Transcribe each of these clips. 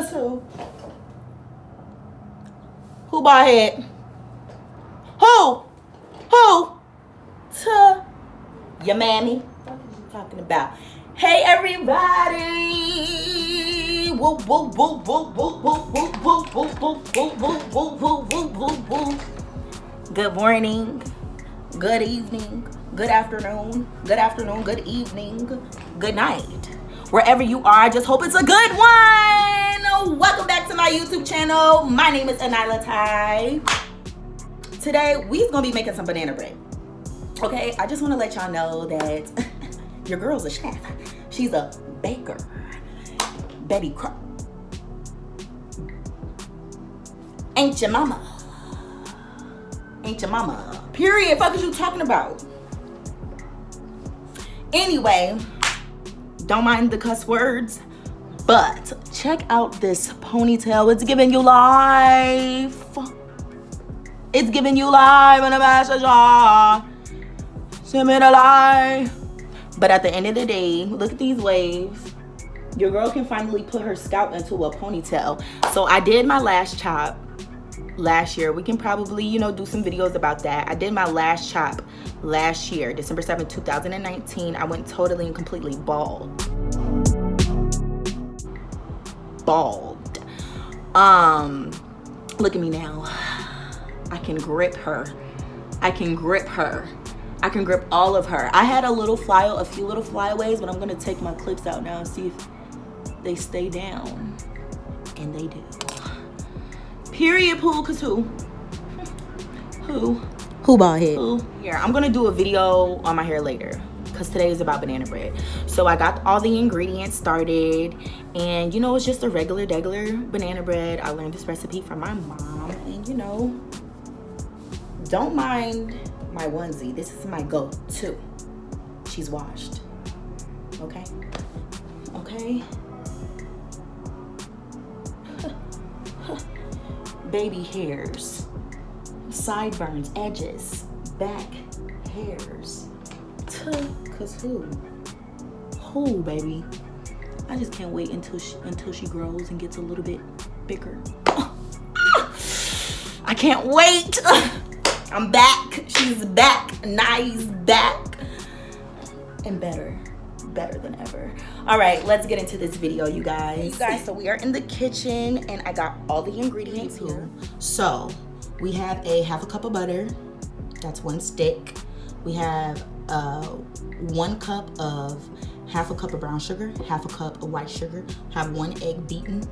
Cause who? Who bald head? Who? To your mammy. What are you talking about? Hey everybody! Woo woo woo woo woo woo woo woo woo woo woo woo woo woo woo. Good morning, good evening, good afternoon, good evening, good night. Wherever you are, I just hope it's a good one. Welcome back to my YouTube channel. My name is Anila Tai. Today, we's gonna be making some banana bread. Okay, I just wanna let y'all know that your girl's a chef. She's a baker. Betty Crock. Ain't your mama. Ain't your mama. Period. Fuck is you talking about? Anyway, don't mind the cuss words, but check out this ponytail. It's giving you life. It's giving you life in a message. Send me the life. But at the end of the day, look at these waves. Your girl can finally put her scalp into a ponytail. So I did my last chop last year. We can probably, do some videos about that. I did my last chop last year, December 7th, 2019. I went totally and completely bald. Look at me now. I can grip her. I can grip all of her. I had a few little flyaways, but I'm gonna take my clips out now and see if they stay down. And they do. Period, pool, cause who? Who bald head? Who? Here, I'm gonna do a video on my hair later, cause today is about banana bread. So I got all the ingredients started, and it's just a regular banana bread. I learned this recipe from my mom, and don't mind my onesie. This is my go-to. She's washed. Okay? Baby hairs, sideburns, edges, back hairs. Cause who, baby? I just can't wait until she grows and gets a little bit bigger. I can't wait. I'm back. She's back. Nai's back. And better than ever. All right, let's get into this video, you guys. So we are in the kitchen, and I got all the ingredients here. So we have a half a cup of butter. That's one stick. We have 1 cup of half a cup of brown sugar, half a cup of white sugar, have 1 egg beaten,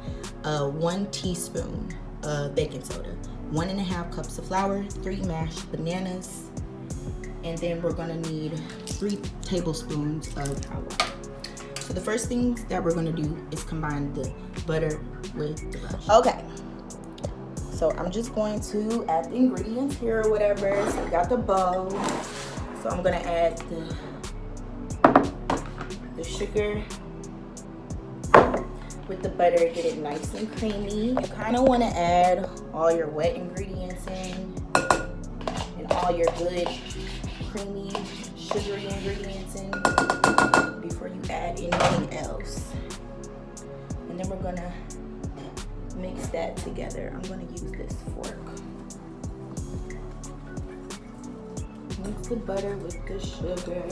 1 teaspoon of baking soda, 1.5 cups of flour, 3 mashed bananas, and then we're gonna need 3 tablespoons of hot water. So the first thing that we're gonna do is combine the butter with the brown sugar. Okay. So I'm just going to add the ingredients here or whatever. So we got the bowl. So I'm gonna add the sugar with the butter, get it nice and creamy. You kind of want to add all your wet ingredients in and all your good creamy sugary ingredients in before you add anything else. And then we're gonna mix that together. I'm gonna use this fork. Mix the butter with the sugar.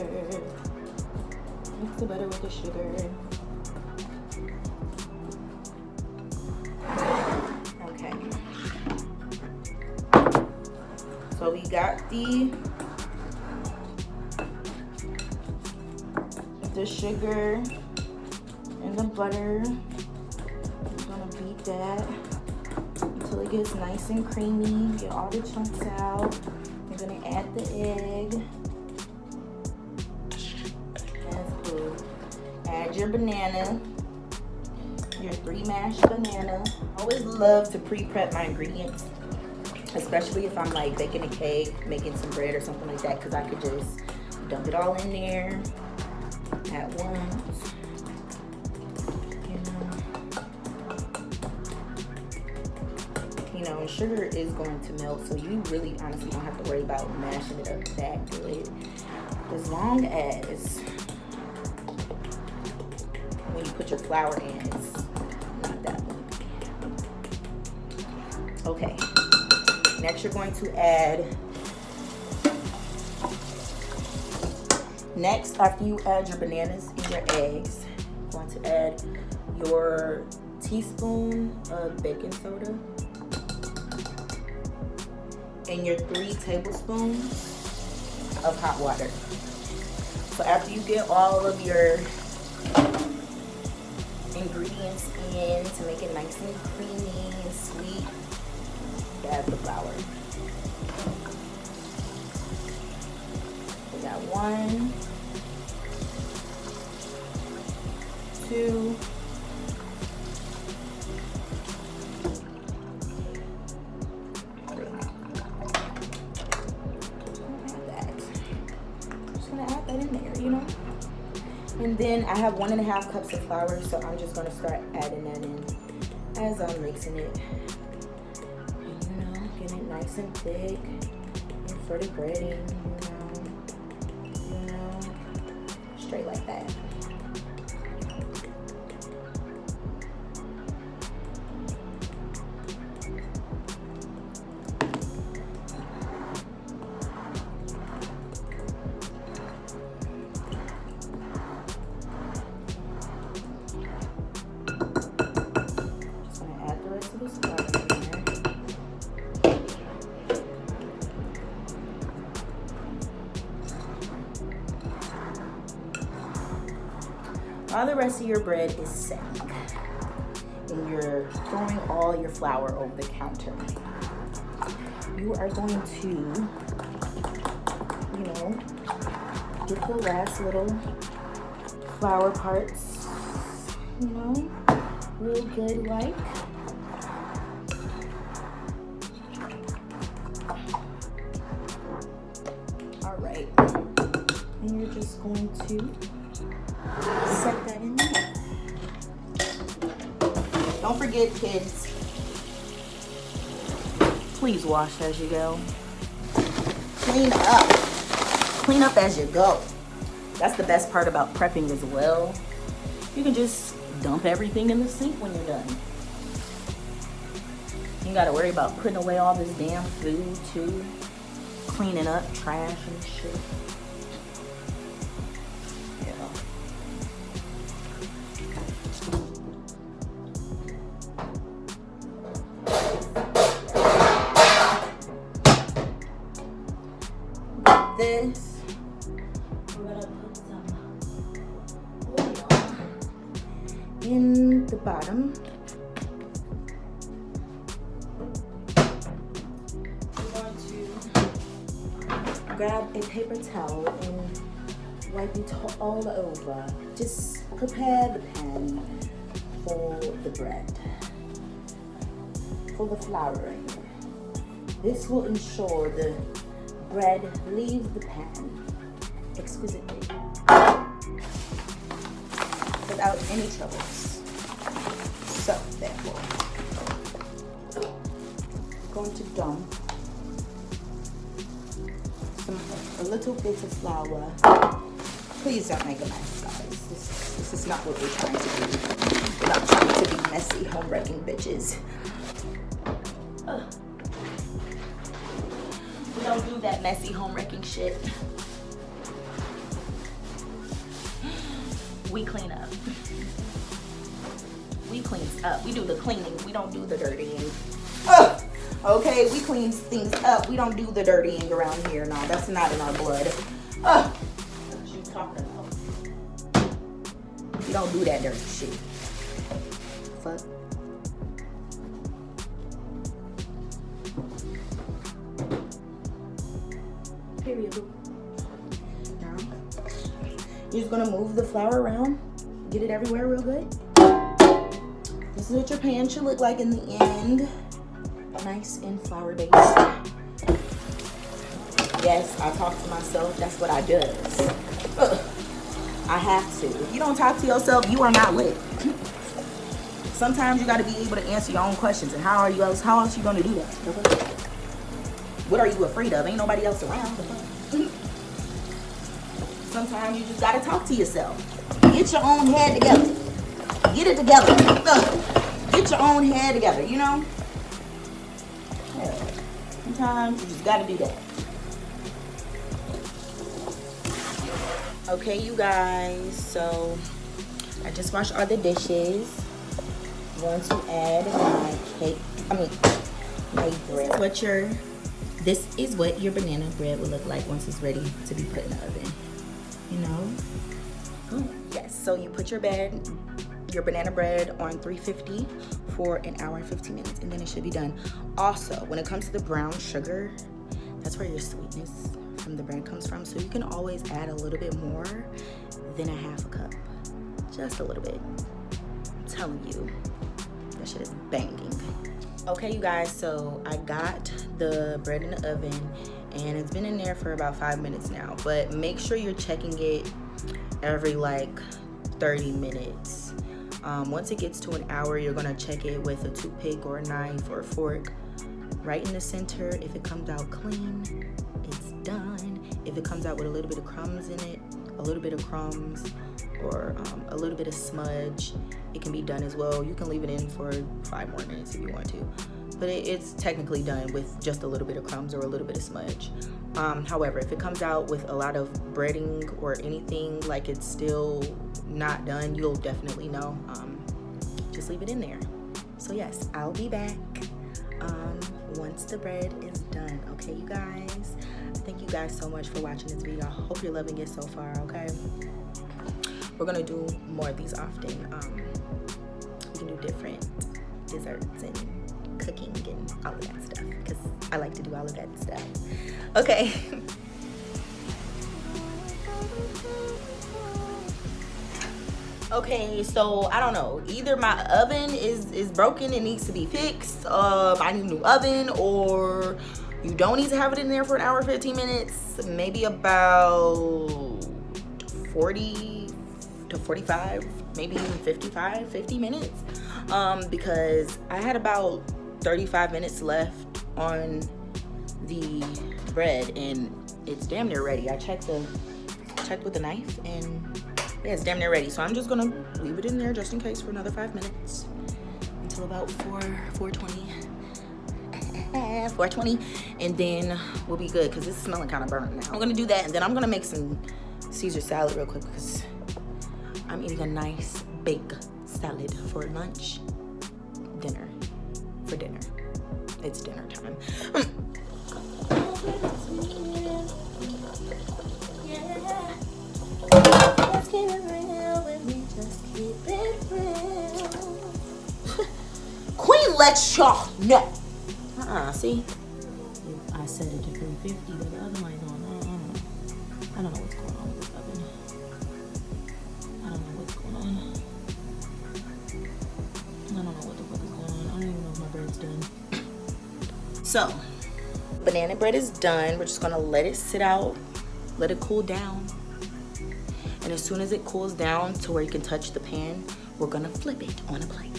Mix the butter with the sugar. Okay. So we got the sugar and the butter. I'm gonna beat that until it gets nice and creamy. Get all the chunks out. I'm gonna add the egg. That's good. Add your banana. Your 3 mashed banana. I always love to pre-prep my ingredients, especially if I'm like baking a cake, making some bread or something like that, because I could just dump it all in there at once. And sugar is going to melt, so you really honestly don't have to worry about mashing it up that good, as long as when you put your flour in, it's not that lumpy. Okay. Next, you're going to add. Next, after you add your bananas and your eggs, you're going to add your teaspoon of baking soda and your 3 tablespoons of hot water. So after you get all of your ingredients in to make it nice and creamy and sweet, add the flour. We got 1, 2, 3. Just gonna add that in there, you know. And then I have 1.5 cups of flour, so I'm just gonna start adding that in as I'm mixing it. And, you know, getting it nice and thick and for the breading, you know, straight like that. While the rest of your bread is set and you're throwing all your flour over the counter, you are going to, you know, get the last little flour parts, you know, real good like. All right, and you're just going to set that in there. Don't forget, kids, please wash as you go. Clean up. Clean up as you go. That's the best part about prepping as well. You can just dump everything in the sink when you're done. You gotta worry about putting away all this damn food too. Cleaning up trash and shit. This, we're gonna put some oil in the bottom. We're going to grab a paper towel and wipe it all over. Just prepare the pan for the bread, for the flouring. This will ensure the bread leaves the pan exquisitely without any troubles. So therefore, I'm going to dump a little bit of flour. Please don't make a mess, guys. This is not what we're trying to do. We're not trying to be messy, home-wrecking bitches. Don't do that messy home-wrecking shit. We clean up. We clean up. We do the cleaning. We don't do the dirtying. Okay, we clean things up. We don't do the dirtying around here. No, that's not in our blood. What you talking about? We don't do that dirty shit. Fuck. Period. Now, you're just gonna move the flour around, get it everywhere real good. This is what your pan should look like in the end. Nice and flour based. Yes, I talk to myself. That's what I do. I have to. If you don't talk to yourself, you are not lit. Sometimes you got to be able to answer your own questions. And how else are you gonna do that? What are you afraid of? Ain't nobody else around. Sometimes you just gotta talk to yourself. Get your own head together. Get it together. Get your own head together, you know? sometimes. You just gotta do that. Okay, you guys, so I just washed all the dishes. I'm going to add my bread. This is what your banana bread will look like once it's ready to be put in the oven. You know? Oh, yes, so you put your banana bread on 350 for an hour and 15 minutes, and then it should be done. Also, when it comes to the brown sugar, that's where your sweetness from the bread comes from. So you can always add a little bit more than a half a cup. Just a little bit. I'm telling you, that shit is banging. Okay, you guys, so I got the bread in the oven and it's been in there for about 5 minutes now, but make sure you're checking it every like 30 minutes. Once it gets to an hour, you're gonna check it with a toothpick or a knife or a fork right in the center. If it comes out clean, it's done. If it comes out with a little bit of crumbs in it, a little bit of crumbs or a little bit of smudge, it can be done as well. You can leave it in for 5 more minutes if you want to, but it's technically done with just a little bit of crumbs or a little bit of smudge. However, if it comes out with a lot of breading or anything like it's still not done, you'll definitely know. Just leave it in there. So yes, I'll be back once the bread is done. Okay, you guys, thank you guys so much for watching this video. I hope you're loving it so far. Okay, we're gonna do more of these often. We can do different desserts and cooking and all of that stuff because I like to do all of that stuff. Okay. Okay, so I don't know, either my oven is broken, it needs to be fixed, I need a new oven, or you don't need to have it in there for an hour 15 minutes, maybe about 40 to 45, maybe even 50 minutes, because I had about 35 minutes left on the bread and it's damn near ready. I checked with the knife and yeah, it's damn near ready. So I'm just gonna leave it in there just in case for another 5 minutes until about 4:20, and then we'll be good because it's smelling kind of burnt now. I'm gonna do that and then I'm gonna make some Caesar salad real quick because I'm eating a nice big salad for lunch, for dinner. It's dinner time. Just keep it real with me, just keep it real. Queen lets y'all know. See? I set it to 350, but the other line's on. I don't know what's going on with this oven. I don't know what's going on. I don't know what the fuck is going on. I don't even know if my bread's done. So, banana bread is done. We're just gonna let it sit out, let it cool down. And as soon as it cools down to where you can touch the pan, we're gonna flip it on a plate.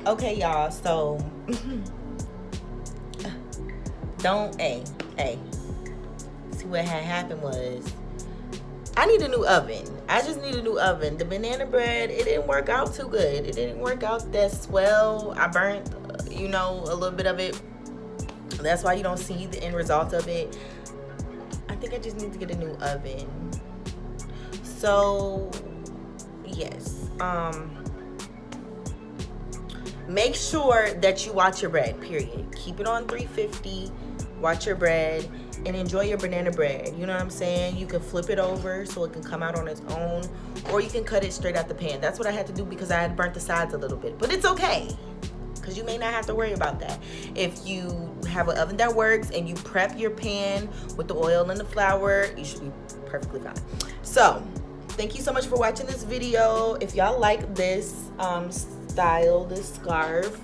Okay, y'all, so see what had happened was I need a new oven. I just need a new oven. The banana bread, it didn't work out too good. It didn't work out that swell. I burnt, a little bit of it. That's why you don't see the end result of it. I think I just need to get a new oven. So, yes. Make sure that you watch your bread, period. Keep it on 350, watch your bread, and enjoy your banana bread. You know what I'm saying? You can flip it over so it can come out on its own, or you can cut it straight out the pan. That's what I had to do because I had burnt the sides a little bit. But it's okay, because you may not have to worry about that. If you have an oven that works and you prep your pan with the oil and the flour, you should be perfectly fine. So, thank you so much for watching this video. If y'all like this style, this scarf,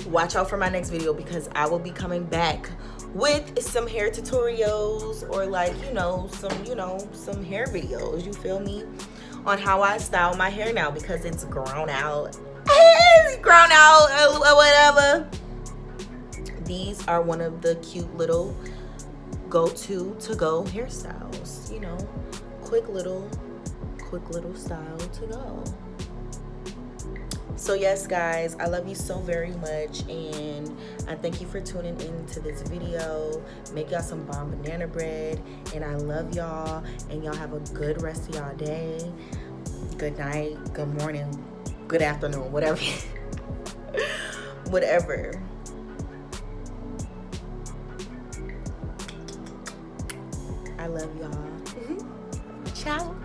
watch out for my next video because I will be coming back with some hair tutorials or some hair videos, you feel me, on how I style my hair now because it's grown out. Whatever. These are one of the cute little to-go hairstyles, quick little style to go. So yes, guys, I love you so very much, and I thank you for tuning into this video. Make y'all some bomb banana bread, and I love y'all, and y'all have a good rest of y'all day. Good night, good morning, good afternoon, whatever. Whatever. I love y'all. Ciao.